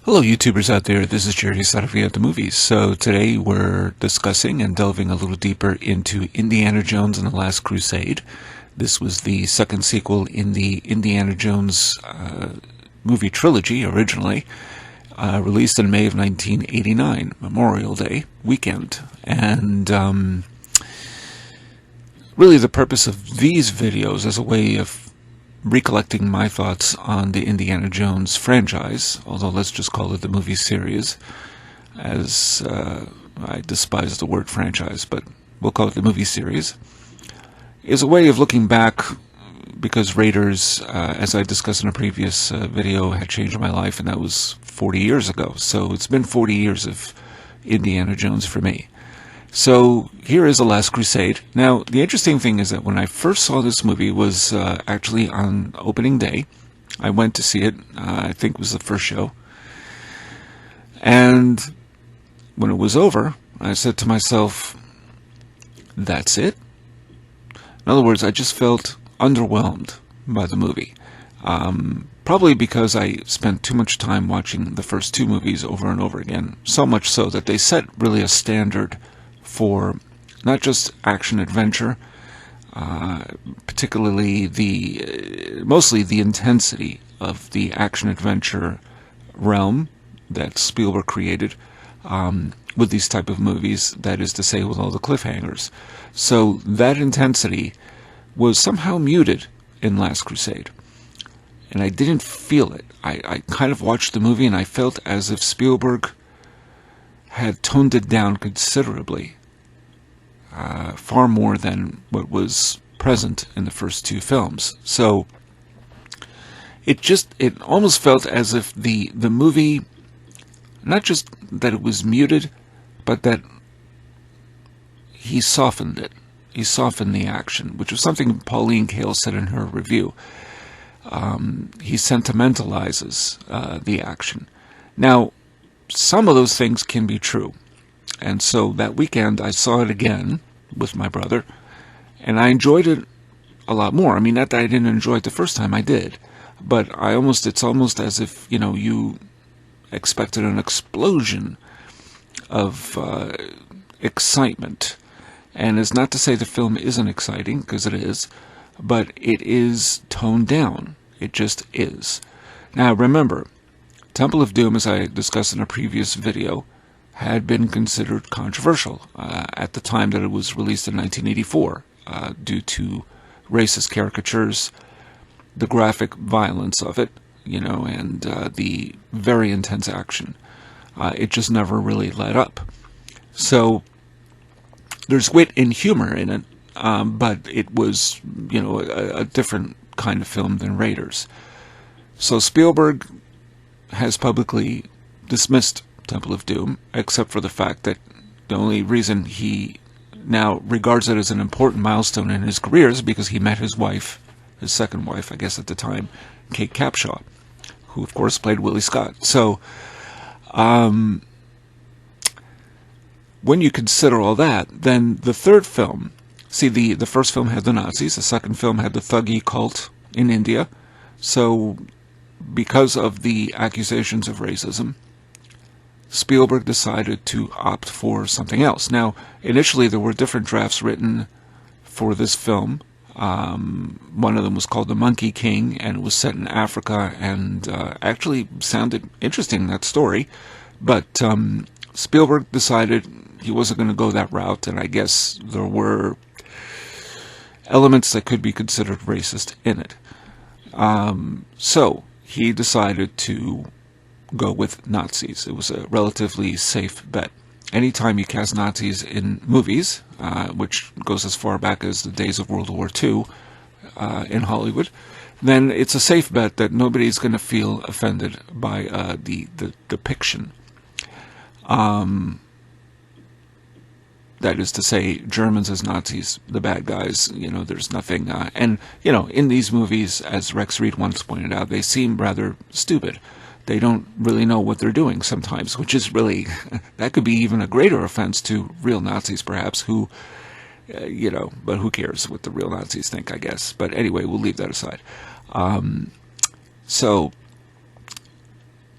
Hello YouTubers out there, this is Jerry Saravia at the movies. So today we're discussing and delving a little deeper into Indiana Jones and the Last Crusade. This was the second sequel in the Indiana Jones movie trilogy originally, released in May of 1989, Memorial Day weekend. And really the purpose of these videos is a way of recollecting my thoughts on the Indiana Jones franchise, although let's just call it the movie series, as I despise the word franchise, but we'll call it the movie series, is a way of looking back, because Raiders, as I discussed in a previous video, had changed my life, and that was 40 years ago. So it's been 40 years of Indiana Jones for me. So here is The Last Crusade. Now, the interesting thing is that when I first saw this movie was actually on opening day. I went to see it, I think it was the first show. And when it was over, I said to myself, that's it? In other words, I just felt underwhelmed by the movie. Probably because I spent too much time watching the first two movies over and over again. So much so that they set really a standard for not just action-adventure, particularly mostly the intensity of the action-adventure realm that Spielberg created with these type of movies, that is to say, with all the cliffhangers. So that intensity was somehow muted in Last Crusade, and I didn't feel it. I kind of watched the movie and I felt as if Spielberg had toned it down considerably, far more than what was present in the first two films. So it almost felt as if the movie, not just that it was muted, but that he softened it. He softened the action, which was something Pauline Kael said in her review. He sentimentalizes the action. Now, some of those things can be true. And so that weekend I saw it again with my brother, and I enjoyed it a lot more. I mean, not that I didn't enjoy it the first time, I did. But it's almost as if, you expected an explosion of excitement. And it's not to say the film isn't exciting, because it is, but it is toned down. It just is. Now remember, Temple of Doom, as I discussed in a previous video, had been considered controversial at the time that it was released in 1984 due to racist caricatures, the graphic violence of it, and the very intense action. It just never really let up. So there's wit and humor in it, but it was, a different kind of film than Raiders. So Spielberg has publicly dismissed Temple of Doom, except for the fact that the only reason he now regards it as an important milestone in his career is because he met his wife, his second wife, I guess at the time, Kate Capshaw, who of course played Willie Scott. So when you consider all that, then the third film, see, the first film had the Nazis, the second film had the Thuggee cult in India. So because of the accusations of racism, Spielberg decided to opt for something else. Now, initially there were different drafts written for this film. One of them was called The Monkey King, and it was set in Africa, and actually sounded interesting, that story. But Spielberg decided he wasn't going to go that route, and I guess there were elements that could be considered racist in it. So he decided to go with Nazis. It was a relatively safe bet. Anytime you cast Nazis in movies, which goes as far back as the days of World War II in Hollywood, then it's a safe bet that nobody's going to feel offended by the depiction. That is to say, Germans as Nazis, the bad guys, there's nothing. And, in these movies, as Rex Reed once pointed out, they seem rather stupid. They don't really know what they're doing sometimes, which is really, that could be even a greater offense to real Nazis, perhaps, who, but who cares what the real Nazis think, I guess. But anyway, we'll leave that aside. So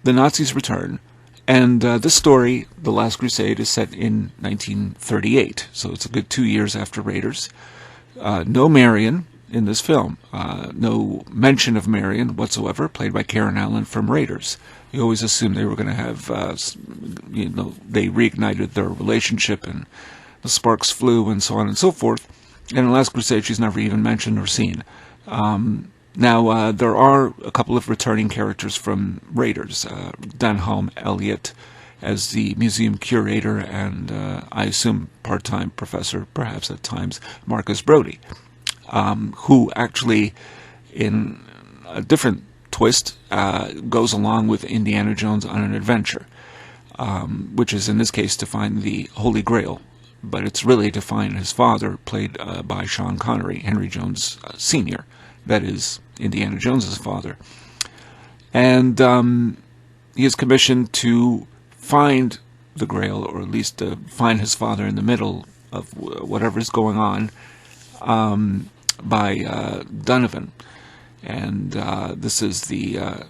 the Nazis return, and this story, The Last Crusade, is set in 1938, so it's a good 2 years after Raiders. No Marion in this film. No mention of Marion whatsoever, played by Karen Allen from Raiders. You always assumed they were going to have, they reignited their relationship and the sparks flew and so on and so forth. And in Last Crusade, she's never even mentioned or seen. Now, there are a couple of returning characters from Raiders. Denholm Elliott as the museum curator, and I assume part-time professor, perhaps at times, Marcus Brody, who actually, in a different twist, goes along with Indiana Jones on an adventure, which is in this case to find the Holy Grail, but it's really to find his father, played by Sean Connery, Henry Jones Sr., that is Indiana Jones's father. And he is commissioned to find the Grail, or at least to find his father in the middle of whatever is going on, by Donovan. And this is a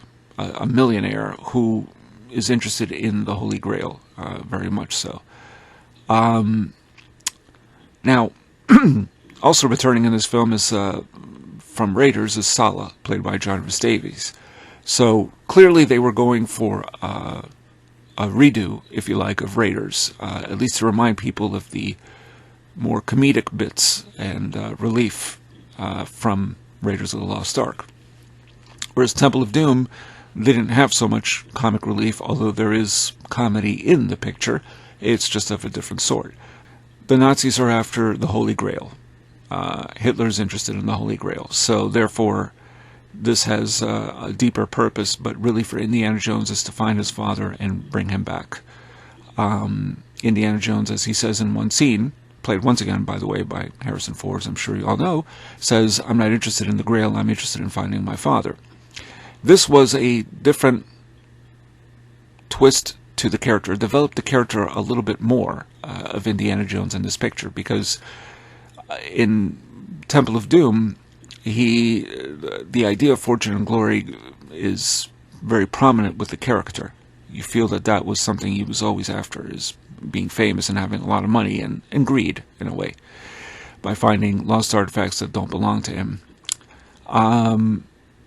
millionaire who is interested in the Holy Grail, very much so. Now, also returning in this film is from Raiders is Sala, played by John Rhys Davies. So clearly they were going for a redo, if you like, of Raiders, at least to remind people of the more comedic bits and relief from Raiders of the Lost Ark. Whereas Temple of Doom didn't have so much comic relief, although there is comedy in the picture. It's just of a different sort. The Nazis are after the Holy Grail. Hitler's interested in the Holy Grail. So therefore, this has a deeper purpose, but really for Indiana Jones is to find his father and bring him back. Indiana Jones, as he says in one scene, played once again, by the way, by Harrison Ford, as I'm sure you all know, says, "I'm not interested in the Grail, I'm interested in finding my father." This was a different twist to the character, developed the character a little bit more of Indiana Jones in this picture, because in Temple of Doom, the idea of fortune and glory is very prominent with the character. You feel that was something he was always after, is being famous and having a lot of money, and greed, in a way, by finding lost artifacts that don't belong to him.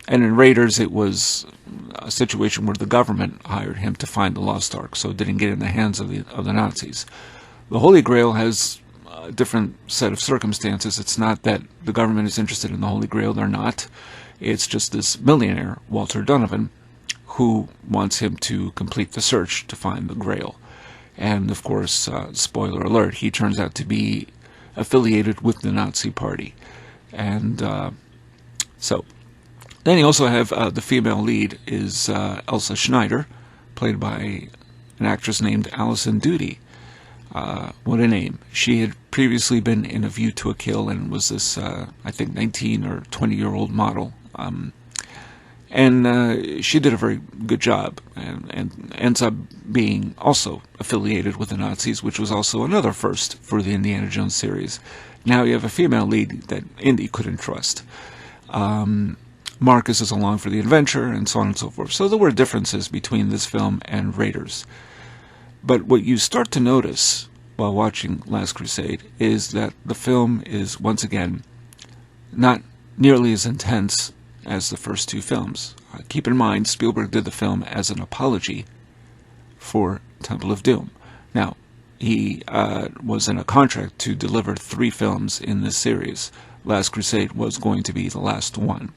And in Raiders, it was a situation where the government hired him to find the Lost Ark, so it didn't get in the hands of the Nazis. The Holy Grail has a different set of circumstances. It's not that the government is interested in the Holy Grail, they're not. It's just this millionaire, Walter Donovan, who wants him to complete the search to find the Grail. And of course, spoiler alert, he turns out to be affiliated with the Nazi Party. And so... Then you also have the female lead is Elsa Schneider, played by an actress named Alison Doody. What a name. She had previously been in A View to a Kill and was this, I think, 19 or 20-year-old model. And she did a very good job and ends up being also affiliated with the Nazis, which was also another first for the Indiana Jones series. Now you have a female lead that Indy couldn't trust. Marcus is along for the adventure, and so on and so forth. So there were differences between this film and Raiders. But what you start to notice while watching Last Crusade is that the film is, once again, not nearly as intense as the first two films. Keep in mind, Spielberg did the film as an apology for Temple of Doom. Now, he was in a contract to deliver 3 films in this series. Last Crusade was going to be the last one.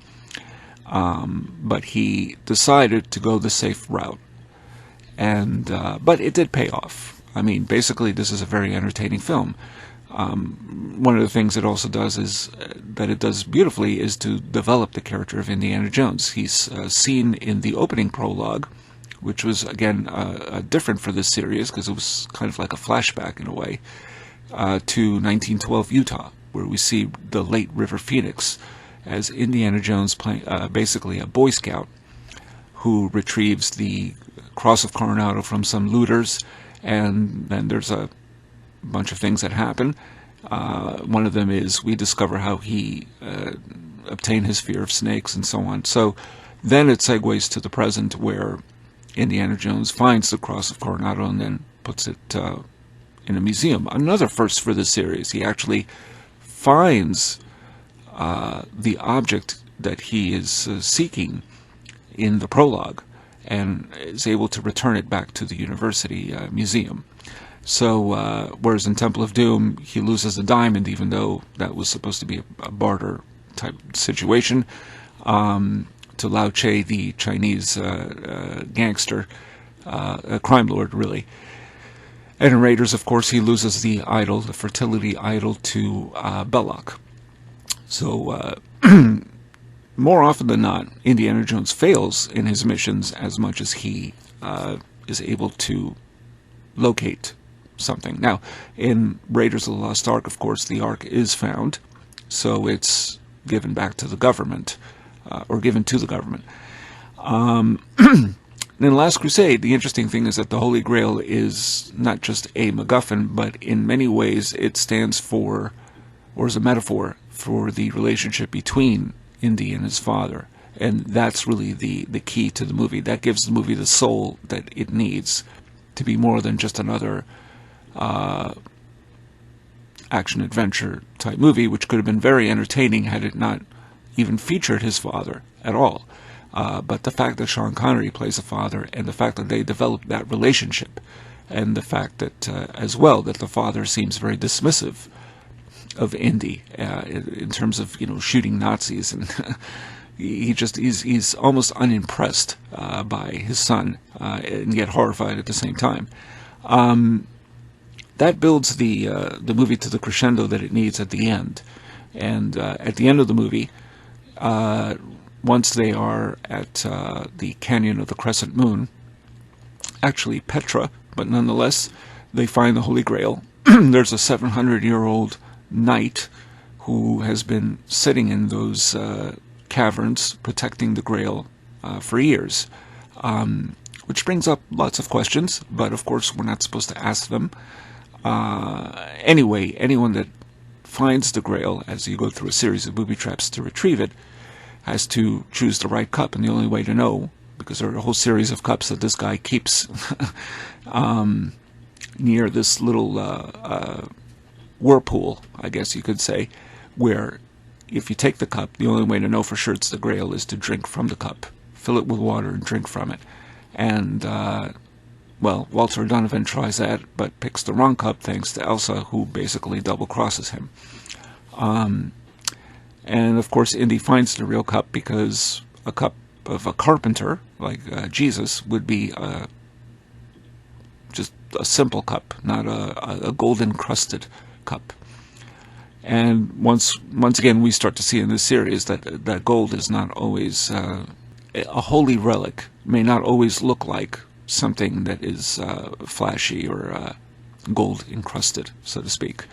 But he decided to go the safe route, and but it did pay off. I mean, basically, this is a very entertaining film. One of the things it also does is that it does beautifully is to develop the character of Indiana Jones. He's seen in the opening prologue, which was again different for this series because it was kind of like a flashback in a way to 1912 Utah, where we see the late River Phoenix as Indiana Jones playing basically a Boy Scout who retrieves the Cross of Coronado from some looters, and then there's a bunch of things that happen. One of them is we discover how he obtained his fear of snakes and so on. So then it segues to the present where Indiana Jones finds the Cross of Coronado and then puts it in a museum. Another first for this series. He actually finds the object that he is seeking in the prologue and is able to return it back to the university museum. So, whereas in Temple of Doom, he loses a diamond, even though that was supposed to be a barter type situation, to Lao Che, the Chinese gangster, a crime lord, really. And in Raiders, of course, he loses the idol, the fertility idol, to Belloc. So, more often than not, Indiana Jones fails in his missions as much as he is able to locate something. Now, in Raiders of the Lost Ark, of course, the Ark is found, so it's given back to the government, or given to the government. In Last Crusade, the interesting thing is that the Holy Grail is not just a MacGuffin, but in many ways it stands for, or is a metaphor for, the relationship between Indy and his father. And that's really the key to the movie. That gives the movie the soul that it needs to be more than just another action-adventure type movie, which could have been very entertaining had it not even featured his father at all. But the fact that Sean Connery plays a father, and the fact that they developed that relationship, and the fact that, as well, that the father seems very dismissive of Indy in terms of, shooting Nazis, and he's almost unimpressed by his son, and yet horrified at the same time. That builds the movie to the crescendo that it needs at the end. And at the end of the movie, once they are at the Canyon of the Crescent Moon, actually Petra, but nonetheless, they find the Holy Grail. There's a 700-year-old knight who has been sitting in those caverns protecting the Grail for years, which brings up lots of questions, but of course we're not supposed to ask them. Anyway, anyone that finds the Grail, as you go through a series of booby traps to retrieve it, has to choose the right cup, and the only way to know, because there are a whole series of cups that this guy keeps near this little whirlpool, I guess you could say, where if you take the cup, the only way to know for sure it's the Grail is to drink from the cup. Fill it with water and drink from it. And, well, Walter O'Donovan tries that, but picks the wrong cup thanks to Elsa, who basically double-crosses him. And, of course, Indy finds the real cup because a cup of a carpenter, like Jesus, would be just a simple cup, not a gold-encrusted cup. And once again, we start to see in this series that gold is not always a holy relic, may not always look like something that is flashy or gold-encrusted, so to speak.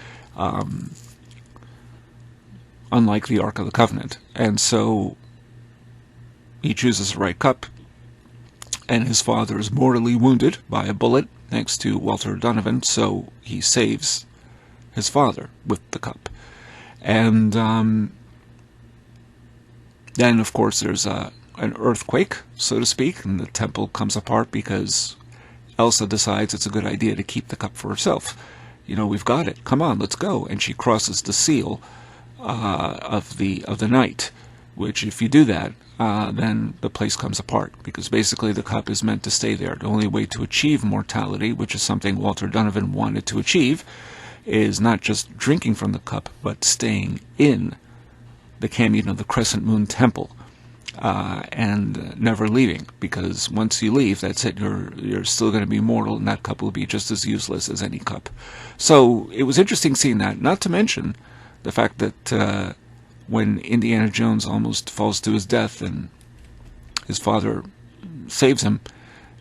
Unlike the Ark of the Covenant. And so he chooses the right cup, and his father is mortally wounded by a bullet, thanks to Walter O'Donovan, so he saves his father with the cup. And then, of course, there's an earthquake, so to speak, and the temple comes apart because Elsa decides it's a good idea to keep the cup for herself. We've got it. Come on, let's go. And she crosses the seal of the night, which if you do that, then the place comes apart, because basically the cup is meant to stay there. The only way to achieve mortality, which is something Walter Donovan wanted to achieve, is not just drinking from the cup, but staying in the Canyon of the Crescent Moon Temple, and never leaving, because once you leave, that's it. You're still going to be mortal, and that cup will be just as useless as any cup. So it was interesting seeing that, not to mention the fact that when Indiana Jones almost falls to his death and his father saves him,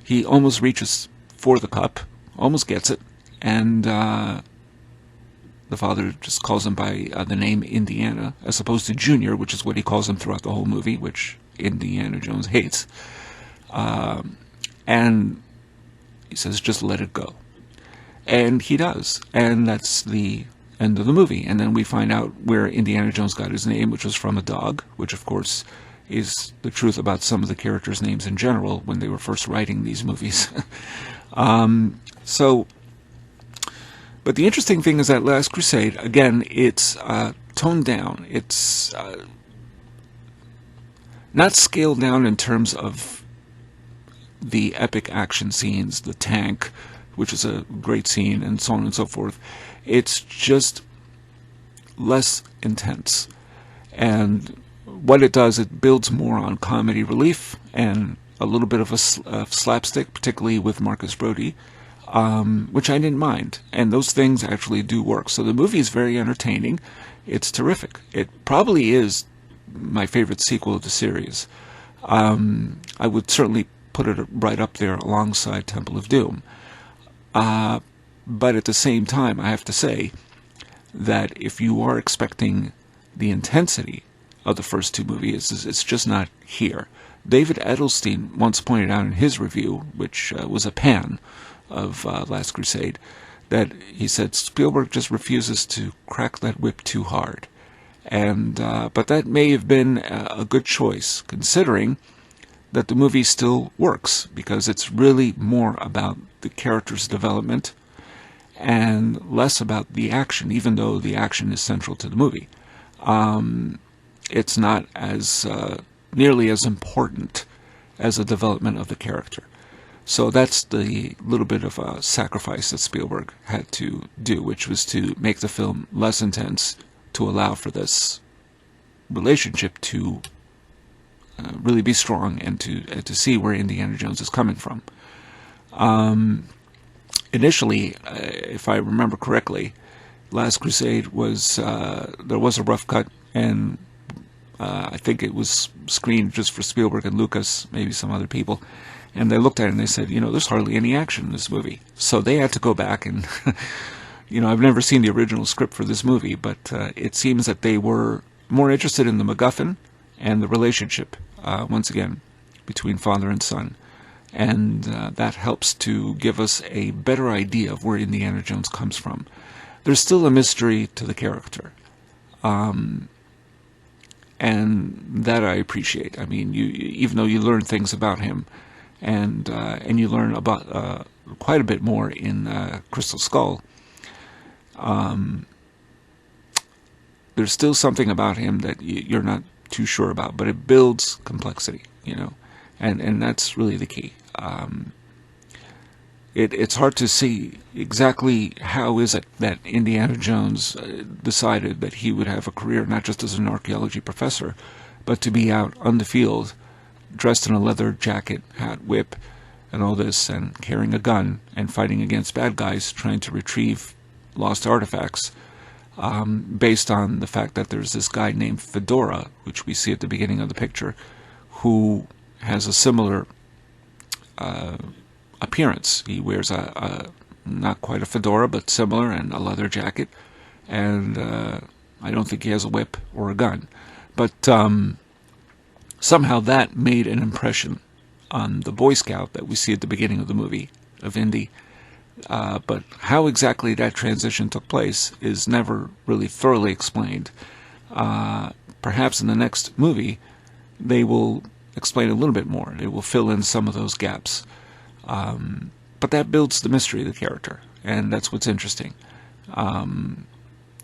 he almost reaches for the cup, almost gets it, and the father just calls him by the name Indiana, as opposed to Junior, which is what he calls him throughout the whole movie, which Indiana Jones hates. And he says, just let it go. And he does, and that's the end of the movie. And then we find out where Indiana Jones got his name, which was from a dog, which of course is the truth about some of the characters' names in general when they were first writing these movies. But the interesting thing is that Last Crusade, again, it's toned down. It's not scaled down in terms of the epic action scenes, the tank, which is a great scene, and so on and so forth. It's just less intense. And what it does, it builds more on comedy relief and a little bit of a slapstick, particularly with Marcus Brody, which I didn't mind. And those things actually do work. So the movie is very entertaining. It's terrific. It probably is my favorite sequel of the series. I would certainly put it right up there alongside Temple of Doom. But at the same time, I have to say that if you are expecting the intensity of the first two movies, it's just not here. David Edelstein once pointed out in his review, which was a pan of Last Crusade, that he said Spielberg just refuses to crack that whip too hard. And but that may have been a good choice, considering that the movie still works, because it's really more about the character's development and less about the action, even though the action is central to the movie. It's not as nearly as important as the development of the character. So that's the little bit of a sacrifice that Spielberg had to do, which was to make the film less intense to allow for this relationship to really be strong and to see where Indiana Jones is coming from. Initially, if I remember correctly, Last Crusade was there was a rough cut, and I think it was screened just for Spielberg and Lucas, maybe some other people, and they looked at it and they said, there's hardly any action in this movie. So they had to go back and, I've never seen the original script for this movie, but it seems that they were more interested in the MacGuffin and the relationship, once again, between father and son. And that helps to give us a better idea of where Indiana Jones comes from. There's still a mystery to the character. And that I appreciate. I mean, even though you learn things about him, and you learn about quite a bit more in Crystal Skull, there's still something about him that you're not too sure about, but it builds complexity, and that's really the key. It's hard to see exactly how is it that Indiana Jones decided that he would have a career not just as an archaeology professor, but to be out on the field, dressed in a leather jacket, hat, whip, and all this, and carrying a gun, and fighting against bad guys trying to retrieve lost artifacts, based on the fact that there's this guy named Fedora, which we see at the beginning of the picture, who has a similar appearance. He wears a not quite a fedora, but similar, and a leather jacket, and I don't think he has a whip or a gun. But somehow that made an impression on the Boy Scout that we see at the beginning of the movie, of Indy. But how exactly that transition took place is never really thoroughly explained. Perhaps in the next movie they will explain a little bit more. They will fill in some of those gaps. But that builds the mystery of the character, and that's what's interesting.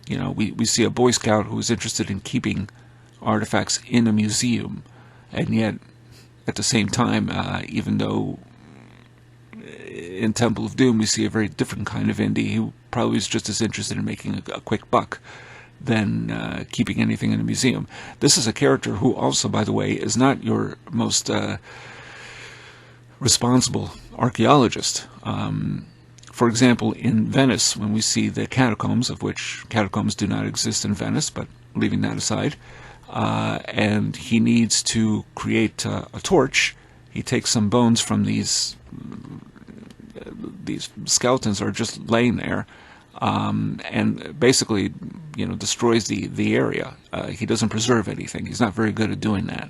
We see a Boy Scout who is interested in keeping artifacts in a museum, and yet at the same time, even though in Temple of Doom we see a very different kind of Indy who probably is just as interested in making a quick buck than keeping anything in a museum. This is a character who also, by the way, is not your most responsible archaeologist. For example, in Venice, when we see the catacombs, of which catacombs do not exist in Venice, but leaving that aside, and he needs to create a torch, he takes some bones from these skeletons are just laying there, and basically, destroys the area. He doesn't preserve anything. He's not very good at doing that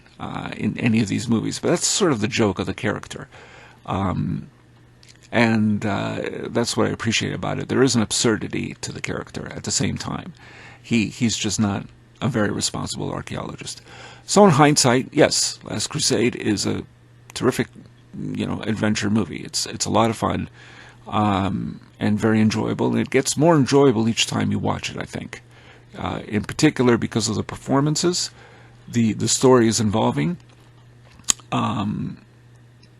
in any of these movies. But that's sort of the joke of the character, and that's what I appreciate about it. There is an absurdity to the character at the same time. He's just not a very responsible archaeologist. So in hindsight, yes, Last Crusade is a terrific, adventure movie. It's a lot of fun, and very enjoyable. And it gets more enjoyable each time you watch it, I think. In particular because of the performances, the story is involving.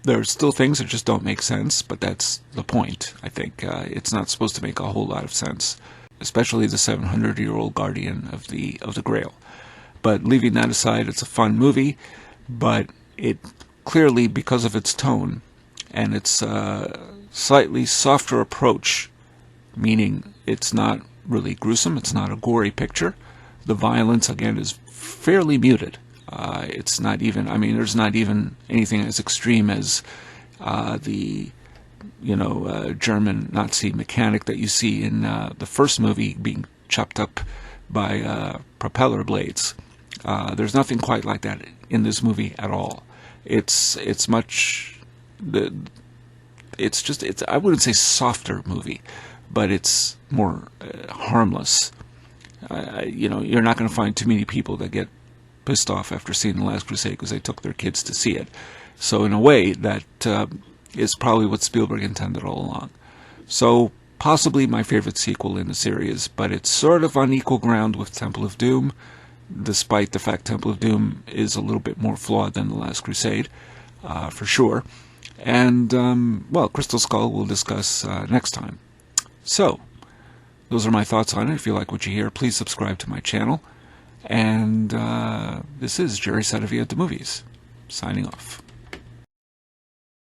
There are still things that just don't make sense, but that's the point, I think. It's not supposed to make a whole lot of sense, especially the 700-year-old guardian of the Grail. But leaving that aside, it's a fun movie, but it clearly, because of its tone and its slightly softer approach, meaning it's not really gruesome, it's not a gory picture. The violence, again, is fairly muted. It's not even, there's not even anything as extreme as the German Nazi mechanic that you see in the first movie being chopped up by propeller blades. There's nothing quite like that in this movie at all. It's I wouldn't say softer movie, but it's more harmless. You're not going to find too many people that get pissed off after seeing The Last Crusade because they took their kids to see it. So in a way, that is probably what Spielberg intended all along. So possibly my favorite sequel in the series, but it's sort of on equal ground with Temple of Doom, despite the fact Temple of Doom is a little bit more flawed than The Last Crusade, for sure. And, Crystal Skull we'll discuss next time. So, those are my thoughts on it. If you like what you hear, please subscribe to my channel. And this is Jerry Saravia at the Movies, signing off.